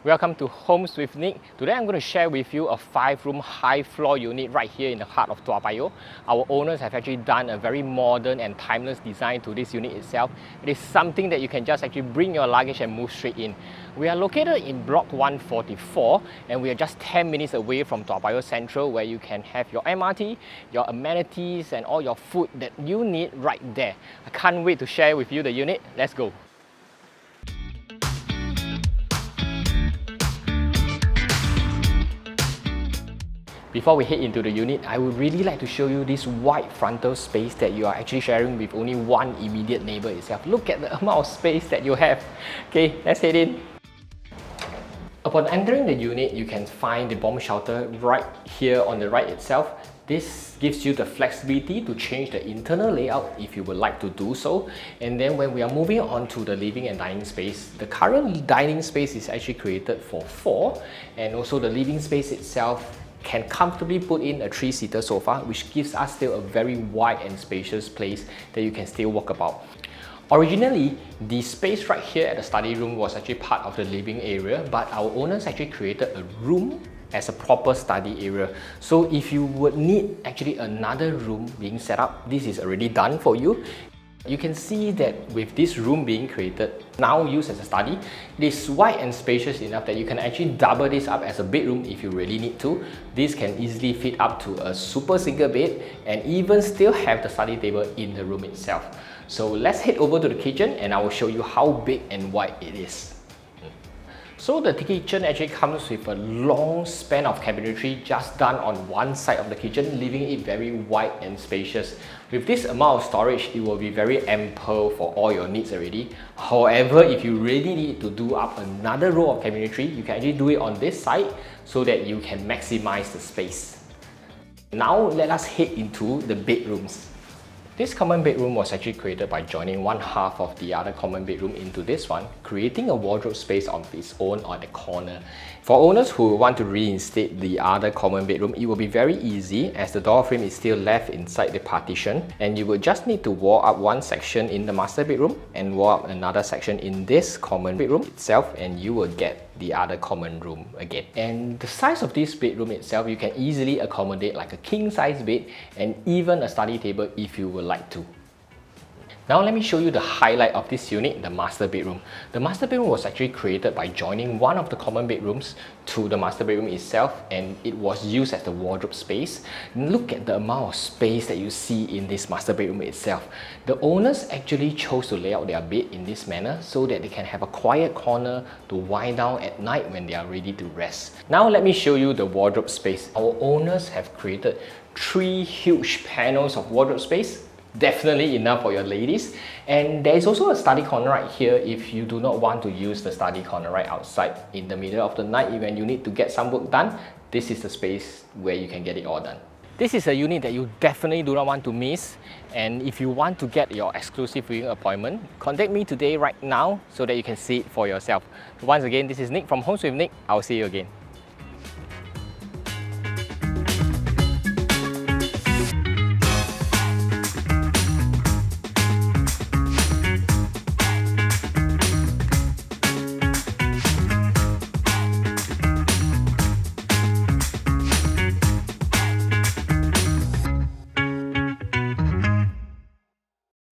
Welcome to Homes with Nick. Today I'm going to share with you a 5-room high floor unit right here in the heart of Toa Payoh. Our owners have actually done a very modern and timeless design to this unit itself. It is something that you can just actually bring your luggage and move straight in. We are located in block 144 and we are just 10 minutes away from Toa Payoh Central, where you can have your MRT, your amenities and all your food that you need right there. I can't wait to share with you the unit. Let's go. Before we head into the unit, I would really like to show you this wide frontal space that you are actually sharing with only one immediate neighbor itself. Look at the amount of space that you have. Okay, let's head in. Upon entering the unit, you can find the bomb shelter right here on the right itself. This gives you the flexibility to change the internal layout if you would like to do so. And then when we are moving on to the living and dining space, the current dining space is actually created for 4, and also the living space itself can comfortably put in a 3-seater sofa, which gives us still a very wide and spacious place that you can still walk about. Originally, the space right here at the study room was actually part of the living area, but our owners actually created a room as a proper study area. So if you would need actually another room being set up, this is already done for you. You can see that with this room being created, now used as a study, it is wide and spacious enough that you can actually double this up as a bedroom if you really need to. This can easily fit up to a super single bed and even still have the study table in the room itself. So let's head over to the kitchen and I will show you how big and wide it is. So the kitchen actually comes with a long span of cabinetry just done on one side of the kitchen, leaving it very wide and spacious. With this amount of storage, it will be very ample for all your needs already. However, if you really need to do up another row of cabinetry, you can actually do it on this side so that you can maximize the space. Now let us head into the bedrooms. This common bedroom was actually created by joining one half of the other common bedroom into this one, creating a wardrobe space of its own on the corner. For owners who want to reinstate the other common bedroom, it will be very easy as the door frame is still left inside the partition, and you will just need to wall up one section in the master bedroom and wall up another section in this common bedroom itself, and you will get the other common room again. And the size of this bedroom itself, you can easily accommodate like a king size bed and even a study table if you would like to. Now let me show you the highlight of this unit, the master bedroom. The master bedroom was actually created by joining one of the common bedrooms to the master bedroom itself, and it was used as the wardrobe space. Look at the amount of space that you see in this master bedroom itself. The owners actually chose to lay out their bed in this manner so that they can have a quiet corner to wind down at night when they are ready to rest. Now let me show you the wardrobe space. Our owners have created 3 huge panels of wardrobe space. Definitely enough for your ladies. And there is also a study corner right here if you do not want to use the study corner right outside in the middle of the night when you need to get some work done. This is the space where you can get it all done. This is a unit that you definitely do not want to miss, and if you want to get your exclusive viewing appointment, contact me today right now so that you can see it for yourself. Once again, this is Nick from Homes with Nick. I'll see you again.